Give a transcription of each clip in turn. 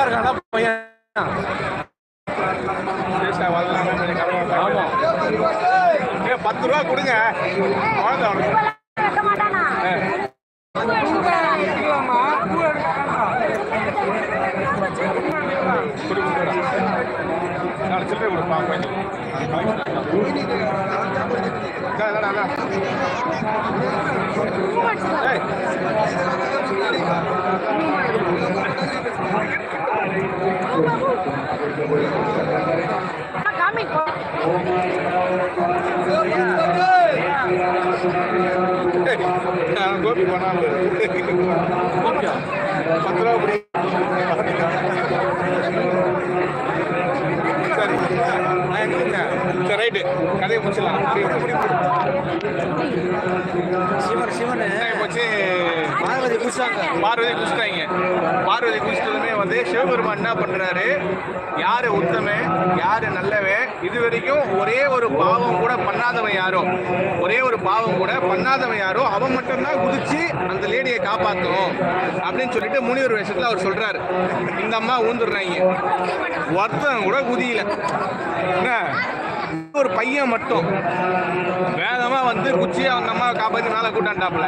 நல்லா இருக்கானா பையன்? ஆமா 10 ரூபா கொடுங்க. சில்லறை கொடுப்பாங்க. கோபி போனாலும் 10 ரூபா சரி சரி ரைட்டு கதையை முடிச்சிடலாம். போச்சு பார்வதி குடிச்சிட்டாங்க. பார்வதி குடிச்சிட்டதுமே வந்து சிவபெருமான் என்ன பண்றாரு, யாரு உத்தமன் யாரு நல்லவன், இது வரைக்கும் ஒரே ஒரு பாவம் கூட பண்ணாதவன் யாரோ அவன் மட்டும்தான் குதிச்சு அந்த லேடியை காப்பாற்றும் அப்படின்னு சொல்லிட்டு முனிவர் வேஷத்துல அவர் சொல்றாரு. இந்த அம்மா ஊந்துடுறாங்க, ஒருத்தன் கூட குதியில. ஒரு பையன் மட்டும் வேகமா வந்து குச்சி அந்த அம்மா காப்பாற்றி மேல கூட்டான்டாப்புல.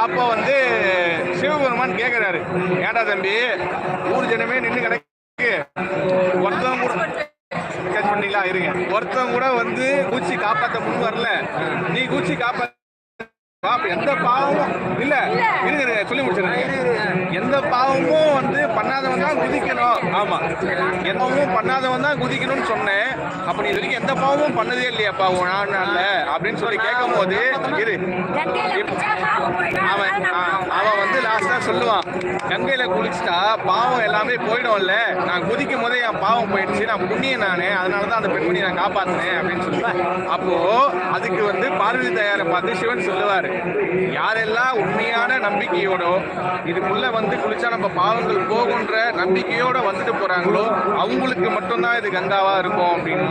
அப்போ வந்து சிவபெருமான் கேட்கிறாரு, ஏடா தம்பி ஊர் ஜனமே நின்று கிடைக்கு, ஒருத்தவங்க கூட பண்ணீங்களா இருங்க, ஒருத்தவங்க கூட வந்து கூச்சி காப்பாற்ற முன் வரல, நீ கூச்சி காப்பாற்ற எந்த பாவமும் இல்ல இருங்க சொல்லி முடிச்சிருக்கேன். எந்த பாவமும் வந்து பண்ணாதவன் தான் குதிக்கணும். ஆமா, எந்தவும் பண்ணாதவன் தான் குதிக்கணும்னு சொன்னேன். அப்ப நீ இது வரைக்கும் எந்த பாவமும் பண்ணதே இல்லையாப்பா நாள்ல அப்படின்னு சொல்லி கேட்கும் போது இரு அவன் வந்து லாஸ்டா சொல்லுவான், கங்கையில குளிச்சுட்டா பாவம் எல்லாமே போயிடும்ல, நான் குதிக்கும் போதே என் பாவம் போயிடுச்சு, நான் புண்ணியம் நானே, அதனாலதான் அந்த பெண்மணி நான் காப்பாத்தினேன் அப்படின்னு சொல்லுவேன். அப்போ அதுக்கு வந்து பார்வதி தாயாரை பார்த்து சிவன் சொல்லுவாரு, யாரெல்லாம் உண்மையான நம்பிக்கையோட இதுக்குள்ள வந்து குளிச்சா நம்ம பாவங்கள் போகுன்ற நம்பிக்கையோட வந்துட்டு போறாங்களோ அவங்களுக்கு மட்டும்தான் இது கங்காவா இருக்கும் அப்படின்னு.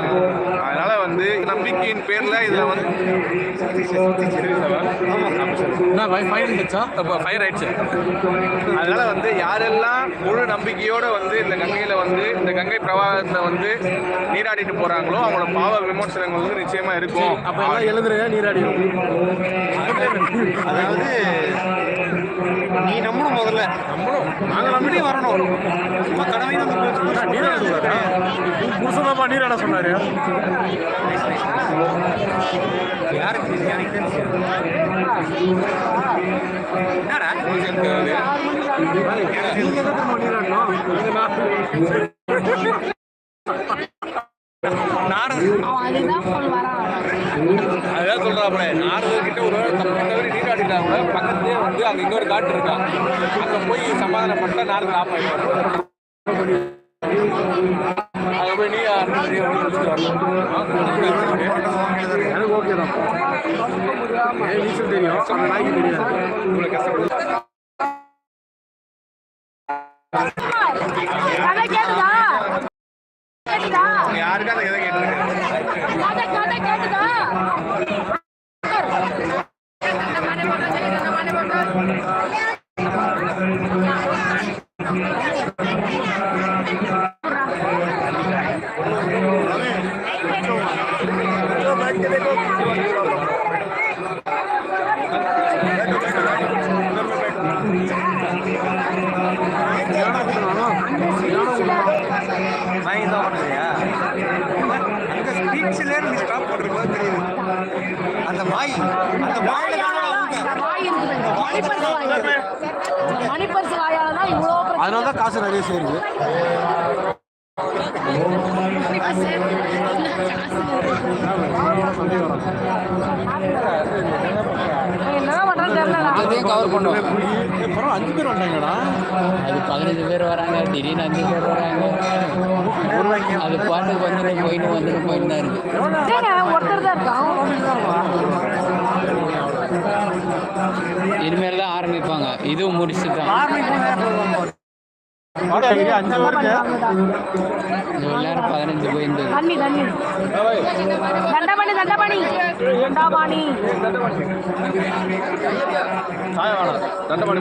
அதனால வந்து நம்பிக்கையின் பேர்ல இதுல வந்து அதனால வந்து யாரெல்லாம் முழு நம்பிக்கையோட வந்து இந்த கங்கையில வந்து இந்த கங்கை பிரவாகத்தை வந்து நீராடிட்டு போறாங்களோ அவங்களோட பாவ விமர்சனங்கள் வந்து நிச்சயமா இருக்கும். அப்ப எழுதுறேன் நீராடிடும். அதாவது நீ நம்பணும், முதல்ல நம்பணும், நாங்கள் நம்பிட்டு வரணும். சும்மா கடமை புருஷனாப்பா நீராட சொன்னாரு. யாருக்கு என்னடா அதான் சொல்றாப்புல, நாரதர்கிட்ட ஒரு தப்பு நீராடிட்டாங்க, பக்கத்துலேயே வந்து அங்கே இன்னொரு காட்டு இருக்கா, அங்கே போய் சமாதானம் பண்ணா நாரதர் ஆப்பாயிடுவாங்க. அங்கே போய் நீ எனக்கு ஓகே தான், நீச்சல் தெரியும், நாய்க்கு தெரியாது, இவ்வளோ கஷ்டப்படு. யாருக்கா அந்த கதை கேட்டு அந்த மாய் மணிப்பரிசு வாயாலதான் இவ்வளோ, அதனாலதான் காசு நிறைய சேருது. கவர் பண்ணுவேன். 5 பேர் வந்தாங்கடா, அது 15 பேர் வராங்க, திடீர்னு 5 பேர் வராங்க, அது பாட்டுக்கு வந்துட்டு போயிட்டு தான் இருக்கு. ஒருத்தர் தான் இருக்கான், இனிமேல் தான் ஆரம்பிப்பாங்க, இதுவும் முடிச்சுட்டான். 15 போயிருந்தது. தண்டபாணி